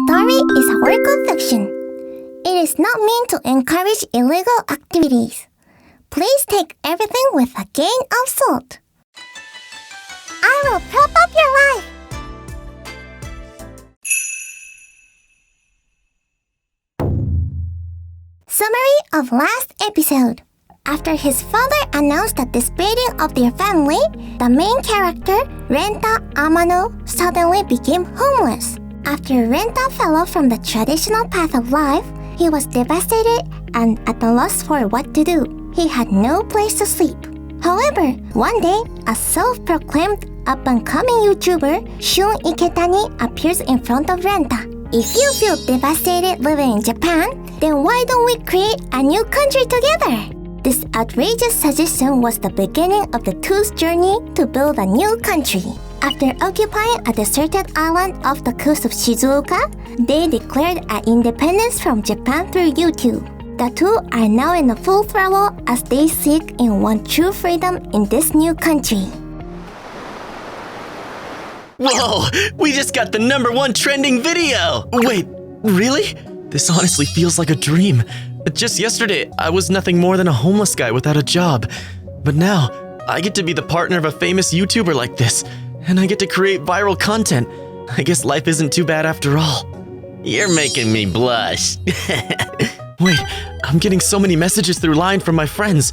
story is a work of fiction. It is not meant to encourage illegal activities. Please take everything with a grain of salt. I will prop up your life. Summary of last episode. After his father announced the disbanding of their family, the main character, Renta Amano, suddenly became homeless. After Renta fell off from the traditional path of life, he was devastated and at a loss for what to do. He had no place to sleep. However, one day, a self-proclaimed up-and-coming Youtuber, Shun Iketani, appears in front of Renta. If you feel devastated living in Japan, then why don't we create a new country together? This outrageous suggestion was the beginning of the two's journey to build a new country. After occupying a deserted island off the coast of Shizuoka, they declared an independence from Japan through YouTube. The two are now in a full throttle as they seek and want true freedom in this new country. Whoa! We just got the #1 trending video! Wait, really? This honestly feels like a dream. Just yesterday, I was nothing more than a homeless guy without a job. But now, I get to be the partner of a famous YouTuber like this, and I get to create viral content. I guess life isn't too bad after all. You're making me blush. Wait, I'm getting so many messages through Line from my friends.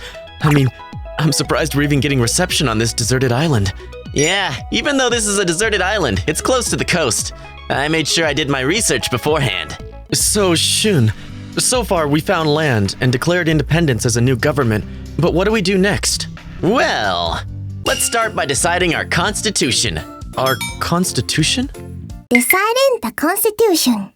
I'm surprised we're even getting reception on this deserted island. Yeah, even though this is a deserted island, it's close to the coast. I made sure I did my research beforehand. So, Shun, so far we found land and declared independence as a new government, but what do we do next? Well, let's start by deciding our constitution. Our constitution? Deciding the constitution.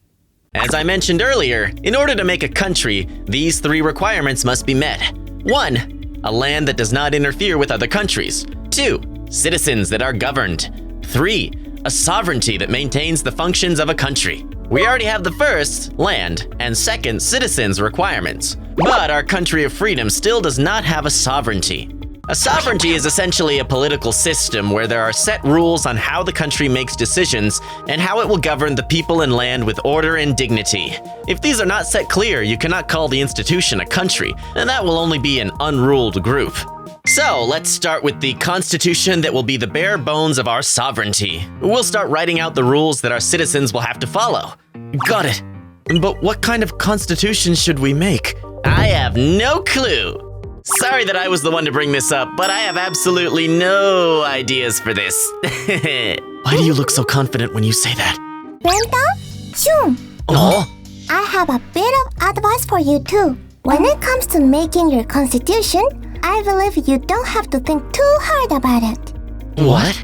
As I mentioned earlier, in order to make a country, these 3 requirements must be met. 1. A land that does not interfere with other countries. 2. Citizens that are governed. 3. A sovereignty that maintains the functions of a country. We already have the first, land, and second, citizens requirements. But our country of freedom still does not have a sovereignty. A sovereignty is essentially a political system where there are set rules on how the country makes decisions and how it will govern the people and land with order and dignity. If these are not set clear, you cannot call the institution a country, and that will only be an unruled group. So, let's start with the constitution that will be the bare bones of our sovereignty. We'll start writing out the rules that our citizens will have to follow. Got it. But what kind of constitution should we make? I have no clue. Sorry that I was the one to bring this up, but I have absolutely no ideas for this. Why do you look so confident when you say that? Renta? Shun! Oh? I have a bit of advice for you too. When it comes to making your constitution, I believe you don't have to think too hard about it. What?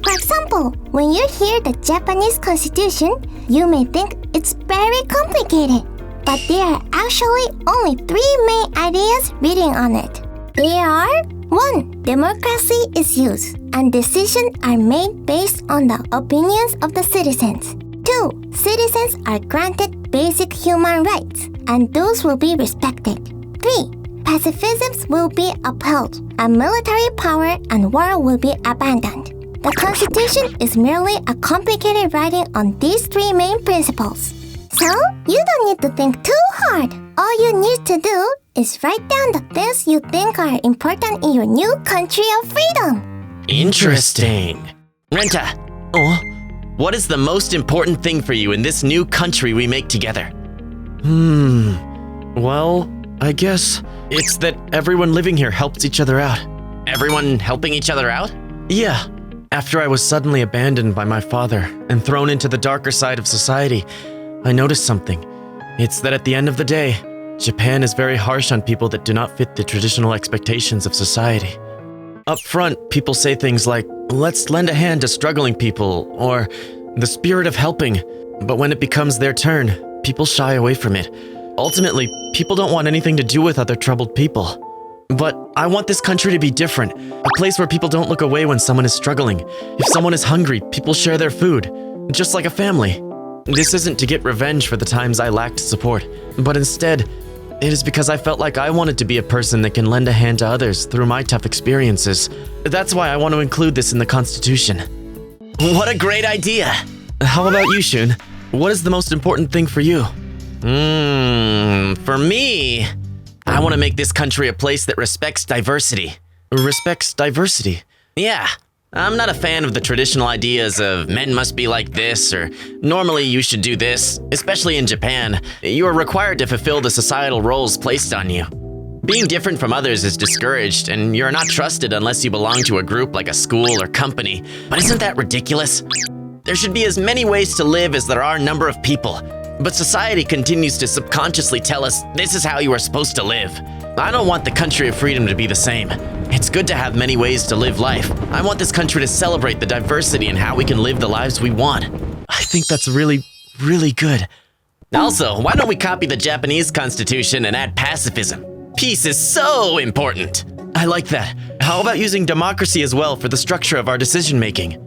For example, when you hear the Japanese constitution, you may think it's very complicated. But there are actually only 3 main ideas written on it. They are 1. Democracy is used, and decisions are made based on the opinions of the citizens. 2. Citizens are granted basic human rights, and those will be respected. 3. Pacifism will be upheld, and military power and war will be abandoned. The Constitution is merely a complicated writing on these 3 main principles. So, you don't need to think too hard. All you need to do is write down the things you think are important in your new country of freedom. Interesting. Renta, what is the most important thing for you in this new country we make together? Well, I guess it's that everyone living here helps each other out. Everyone helping each other out? Yeah. After I was suddenly abandoned by my father and thrown into the darker side of society, I noticed something. It's that at the end of the day, Japan is very harsh on people that do not fit the traditional expectations of society. Up front, people say things like, let's lend a hand to struggling people, or the spirit of helping. But when it becomes their turn, people shy away from it. Ultimately, people don't want anything to do with other troubled people. But I want this country to be different, a place where people don't look away when someone is struggling. If someone is hungry, people share their food, just like a family. This isn't to get revenge for the times I lacked support, but instead, it is because I felt like I wanted to be a person that can lend a hand to others through my tough experiences. That's why I want to include this in the Constitution. What a great idea! How about you, Shun? what is the most important thing for you? For me, I want to make this country a place that respects diversity. Respects diversity? Yeah. I'm not a fan of the traditional ideas of men must be like this or normally you should do this. Especially in Japan, you are required to fulfill the societal roles placed on you. Being different from others is discouraged, and you're not trusted unless you belong to a group like a school or company. But isn't that ridiculous? There should be as many ways to live as there are number of people. But society continues to subconsciously tell us this is how you are supposed to live. I don't want the country of freedom to be the same. It's good to have many ways to live life. I want this country to celebrate the diversity and how we can live the lives we want. I think that's really good. Also, why don't we copy the Japanese constitution and add pacifism? Peace is so important. I like that. How about using democracy as well for the structure of our decision-making?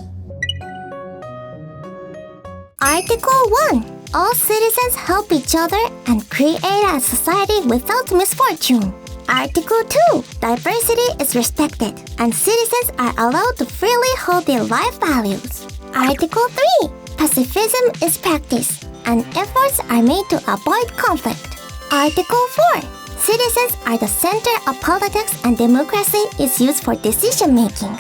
Article 1. All citizens help each other and create a society without misfortune. Article 2. Diversity is respected, and citizens are allowed to freely hold their life values. Article 3. Pacifism is practiced, and efforts are made to avoid conflict. Article 4. Citizens are the center of politics, and democracy is used for decision-making.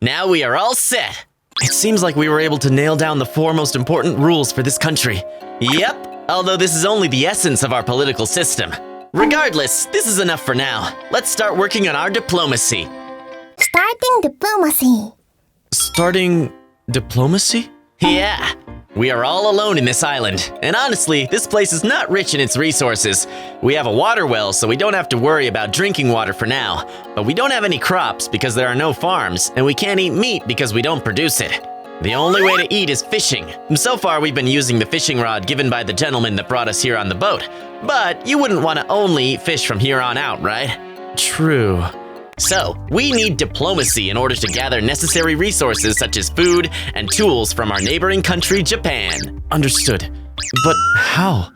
Now we are all set. It seems like we were able to nail down the 4 most important rules for this country. Yep, although this is only the essence of our political system. Regardless, this is enough for now. Let's start working on our diplomacy. Starting diplomacy. Starting diplomacy? Yeah. We are all alone in this island, and honestly, this place is not rich in its resources. We have a water well, so we don't have to worry about drinking water for now. But we don't have any crops because there are no farms, and we can't eat meat because we don't produce it. The only way to eat is fishing. So far, we've been using the fishing rod given by the gentleman that brought us here on the boat. But you wouldn't want to only eat fish from here on out, right? True. So, we need diplomacy in order to gather necessary resources such as food and tools from our neighboring country, Japan. Understood. But how?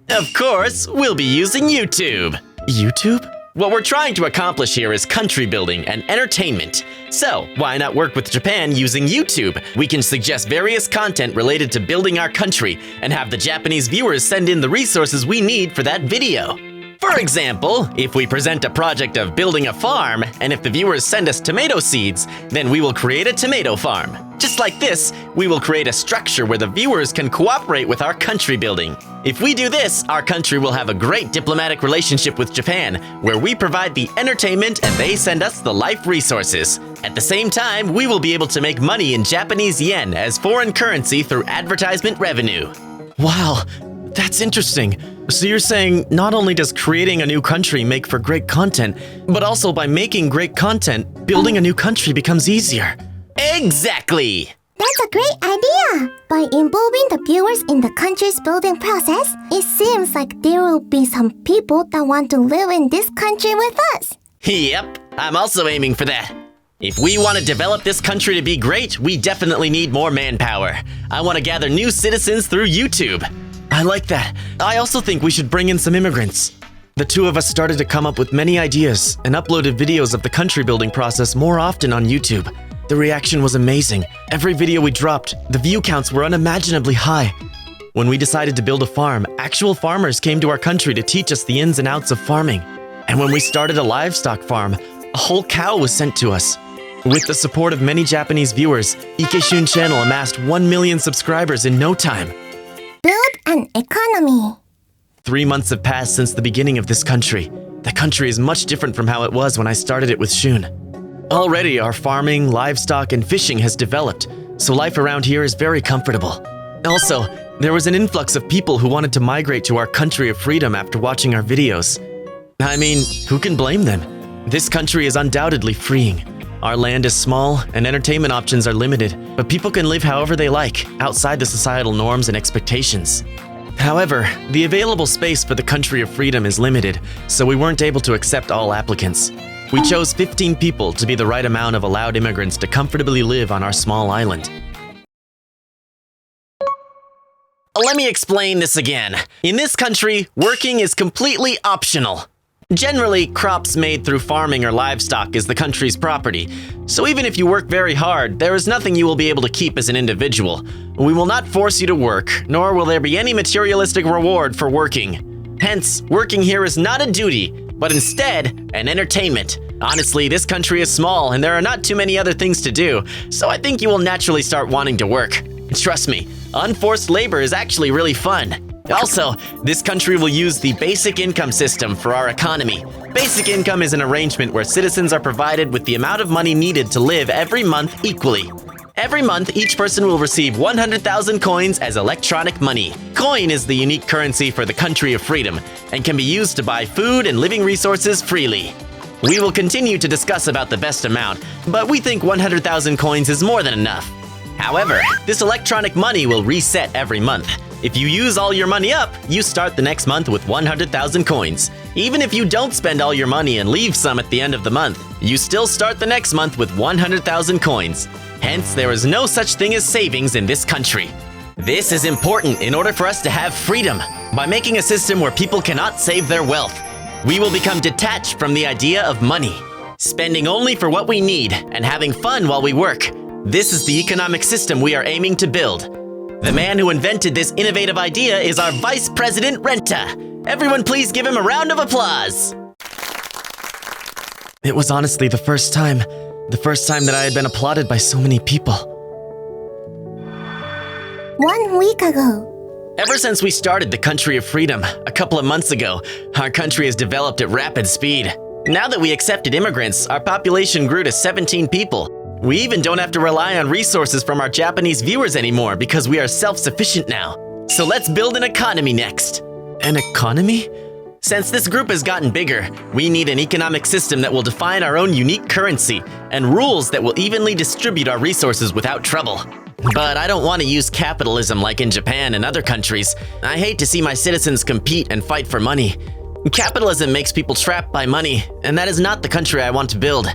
Of course, we'll be using YouTube. YouTube? What we're trying to accomplish here is country building and entertainment. So, why not work with Japan using YouTube? We can suggest various content related to building our country and have the Japanese viewers send in the resources we need for that video. For example, if we present a project of building a farm, and if the viewers send us tomato seeds, then we will create a tomato farm. Just like this, we will create a structure where the viewers can cooperate with our country building. If we do this, our country will have a great diplomatic relationship with Japan, where we provide the entertainment and they send us the life resources. At the same time, we will be able to make money in Japanese yen as foreign currency through advertisement revenue. Wow, that's interesting. So you're saying not only does creating a new country make for great content, but also by making great content, building a new country becomes easier. Exactly! That's a great idea! By involving the viewers in the country's building process, it seems like there will be some people that want to live in this country with us. Yep, I'm also aiming for that. If we want to develop this country to be great, we definitely need more manpower. I want to gather new citizens through YouTube. I like that. I also think we should bring in some immigrants. The two of us started to come up with many ideas and uploaded videos of the country building process more often on YouTube. The reaction was amazing. Every video we dropped, the view counts were unimaginably high. When we decided to build a farm, actual farmers came to our country to teach us the ins and outs of farming. And when we started a livestock farm, a whole cow was sent to us. With the support of many Japanese viewers, Ikeshun channel amassed 1 million subscribers in no time. Build an economy. 3 months have passed since the beginning of this country. The country is much different from how it was when I started it with Shun. Already our farming, livestock, and fishing has developed, so life around here is very comfortable. Also, there was an influx of people who wanted to migrate to our country of freedom after watching our videos. I mean, who can blame them? This country is undoubtedly freeing. Our land is small and entertainment options are limited, but people can live however they like, outside the societal norms and expectations. However, the available space for the country of freedom is limited, so we weren't able to accept all applicants. We chose 15 people to be the right amount of allowed immigrants to comfortably live on our small island. Let me explain this again. In this country, working is completely optional. Generally, crops made through farming or livestock is the country's property. So even if you work very hard, there is nothing you will be able to keep as an individual. We will not force you to work, nor will there be any materialistic reward for working. Hence, working here is not a duty, but instead, an entertainment. Honestly, this country is small and there are not too many other things to do, so I think you will naturally start wanting to work. Trust me, unforced labor is actually really fun. Also, this country will use the basic income system for our economy. Basic income is an arrangement where citizens are provided with the amount of money needed to live every month equally. Every month, each person will receive 100,000 coins as electronic money. Coin is the unique currency for the country of freedom and can be used to buy food and living resources freely. We will continue to discuss about the best amount, but we think 100,000 coins is more than enough. However, this electronic money will reset every month. If you use all your money up, you start the next month with 100,000 coins. Even if you don't spend all your money and leave some at the end of the month, you still start the next month with 100,000 coins. Hence, there is no such thing as savings in this country. This is important in order for us to have freedom. By making a system where people cannot save their wealth, we will become detached from the idea of money, spending only for what we need and having fun while we work. This is the economic system we are aiming to build. The man who invented this innovative idea is our Vice President Renta. Everyone please give him a round of applause. It was honestly the first time that I had been applauded by so many people. 1 week ago. Ever since we started the Country of Freedom a couple of months ago, our country has developed at rapid speed. Now that we accepted immigrants, our population grew to 17 people. We even don't have to rely on resources from our Japanese viewers anymore because we are self-sufficient now. So let's build an economy next. An economy? Since this group has gotten bigger, we need an economic system that will define our own unique currency and rules that will evenly distribute our resources without trouble. But I don't want to use capitalism like in Japan and other countries. I hate to see my citizens compete and fight for money. Capitalism makes people trapped by money, and that is not the country I want to build.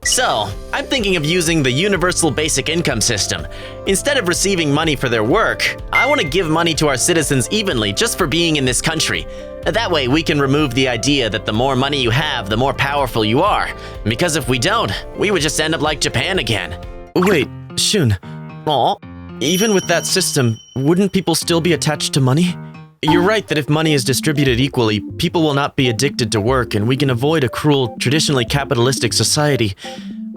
So, I'm thinking of using the universal basic income system. Instead of receiving money for their work, I want to give money to our citizens evenly just for being in this country. That way, we can remove the idea that the more money you have, the more powerful you are. Because if we don't, we would just end up like Japan again. Wait, Shun. Aw, even with that system, wouldn't people still be attached to money? You're right that if money is distributed equally, people will not be addicted to work and we can avoid a cruel, traditionally capitalistic society.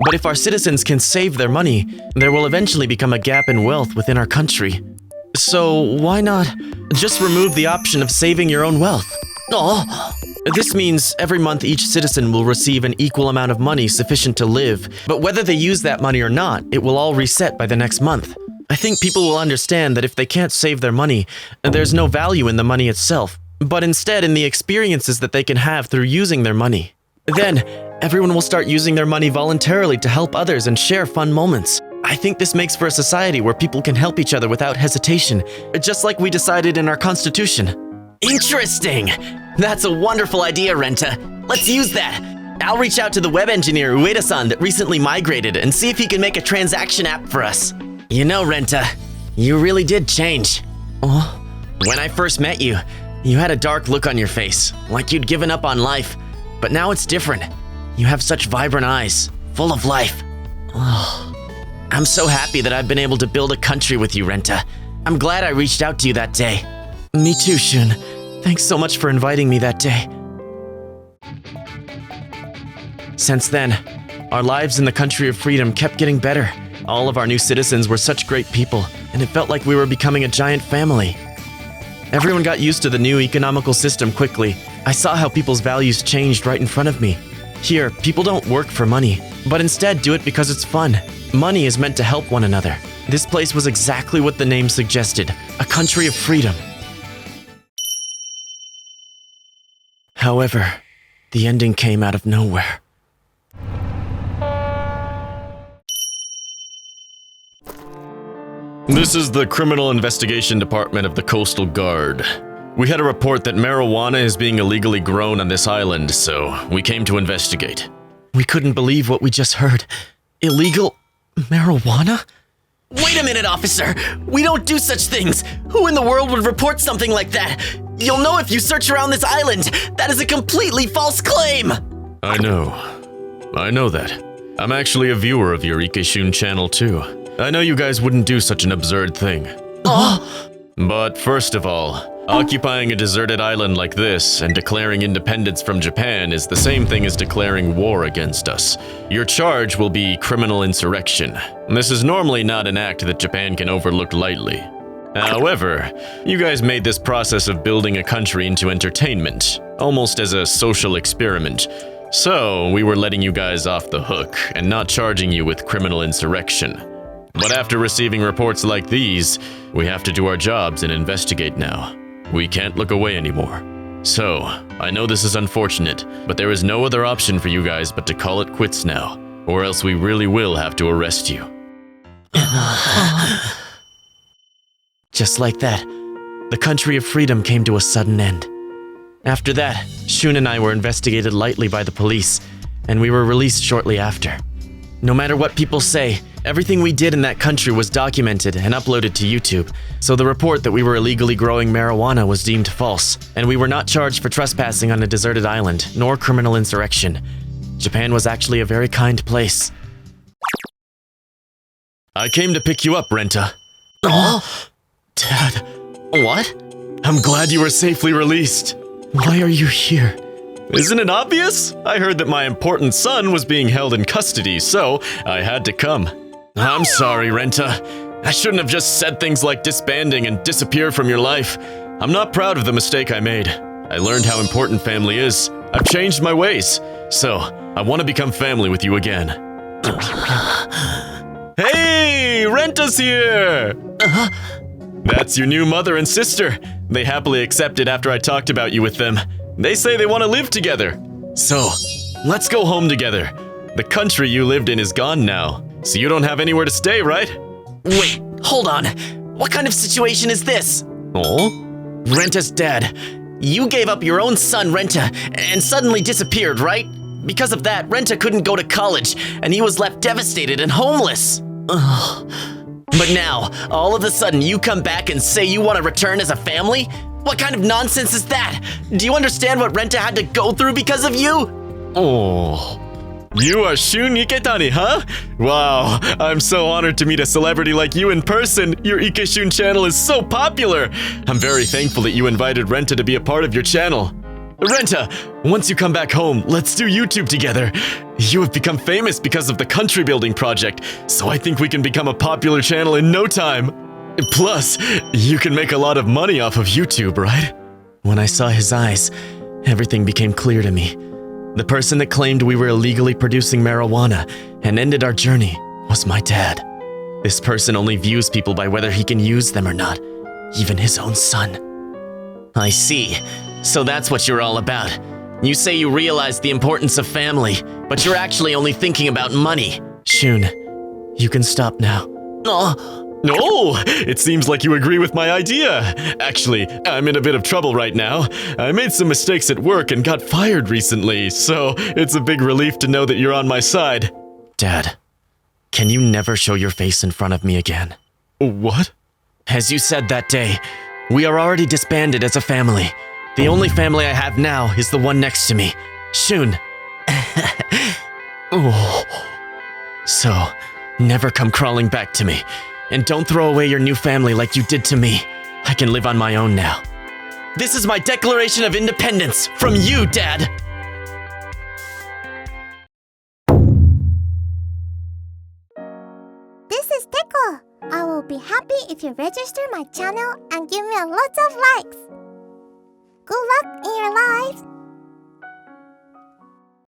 But if our citizens can save their money, there will eventually become a gap in wealth within our country. So why not just remove the option of saving your own wealth? Oh, this means every month each citizen will receive an equal amount of money sufficient to live, but whether they use that money or not, it will all reset by the next month. I think people will understand that if they can't save their money, there's no value in the money itself, but instead in the experiences that they can have through using their money. Then, everyone will start using their money voluntarily to help others and share fun moments. I think this makes for a society where people can help each other without hesitation, just like we decided in our constitution. Interesting! That's a wonderful idea, Renta. Let's use that. I'll reach out to the web engineer Ueda-san that recently migrated and see if he can make a transaction app for us. You know, Renta, you really did change. Oh? When I first met you, you had a dark look on your face, like you'd given up on life. But now it's different. You have such vibrant eyes, full of life. Oh. I'm so happy that I've been able to build a country with you, Renta. I'm glad I reached out to you that day. Me too, Shun. Thanks so much for inviting me that day. Since then, our lives in the Country of Freedom kept getting better. All of our new citizens were such great people, and it felt like we were becoming a giant family. Everyone got used to the new economical system quickly. I saw how people's values changed right in front of me. Here, people don't work for money, but instead do it because it's fun. Money is meant to help one another. This place was exactly what the name suggested, a country of freedom. However, the ending came out of nowhere. This is the Criminal Investigation Department of the Coastal Guard. We had a report that marijuana is being illegally grown on this island, so we came to investigate. We couldn't believe what we just heard. Illegal marijuana? Wait a minute, officer! We don't do such things! Who in the world would report something like that? You'll know if you search around this island. That is a completely false claim. I know that. I'm actually a viewer of your Ikeshun channel too. I know you guys wouldn't do such an absurd thing. But first of all, occupying a deserted island like this and declaring independence from Japan is the same thing as declaring war against us. Your charge will be criminal insurrection. This is normally not an act that Japan can overlook lightly. However, you guys made this process of building a country into entertainment, almost as a social experiment. So, we were letting you guys off the hook and not charging you with criminal insurrection. But after receiving reports like these, we have to do our jobs and investigate now. We can't look away anymore. So, I know this is unfortunate, but there is no other option for you guys but to call it quits now, or else we really will have to arrest you. Just like that, the country of freedom came to a sudden end. After that, Shun and I were investigated lightly by the police, and we were released shortly after. No matter what people say, everything we did in that country was documented and uploaded to YouTube, so the report that we were illegally growing marijuana was deemed false, and we were not charged for trespassing on a deserted island, nor criminal insurrection. Japan was actually a very kind place. I came to pick you up, Renta. Dad. What? I'm glad you were safely released. Why are you here? Isn't it obvious? I heard that my important son was being held in custody, so I had to come. I'm sorry, Renta. I shouldn't have just said things like disbanding and disappear from your life. I'm not proud of the mistake I made. I learned how important family is. I've changed my ways. So, I want to become family with you again. Hey, Renta's here! That's your new mother and sister. They happily accepted after I talked about you with them. They say they want to live together. So, let's go home together. The country you lived in is gone now, so you don't have anywhere to stay, right? Wait, hold on. What kind of situation is this? Oh? Renta's dad. You gave up your own son, Renta, and suddenly disappeared, right? Because of that, Renta couldn't go to college, and he was left devastated and homeless. Ugh. But now, all of a sudden, you come back and say you want to return as a family? What kind of nonsense is that? Do you understand what Renta had to go through because of you? Oh. You are Shun Iketani, huh? Wow, I'm so honored to meet a celebrity like you in person. Your Ikeshun channel is so popular. I'm very thankful that you invited Renta to be a part of your channel. Renta, once you come back home, let's do YouTube together. You have become famous because of the country building project, so I think we can become a popular channel in no time. Plus, you can make a lot of money off of YouTube, right? When I saw his eyes, everything became clear to me. The person that claimed we were illegally producing marijuana and ended our journey was my dad. This person only views people by whether he can use them or not, even his own son. I see. So that's what you're all about. You say you realize the importance of family, but you're actually only thinking about money. Shun, you can stop now. No, it seems like you agree with my idea. Actually, I'm in a bit of trouble right now. I made some mistakes at work and got fired recently, so it's a big relief to know that you're on my side. Dad, can you never show your face in front of me again? What? As you said that day, we are already disbanded as a family. The only family I have now is the one next to me, Shun. So, never come crawling back to me. And don't throw away your new family like you did to me. I can live on my own now. This is my declaration of independence from you, Dad. This is Teko. I will be happy if you register my channel and give me a lot of likes. Good luck in your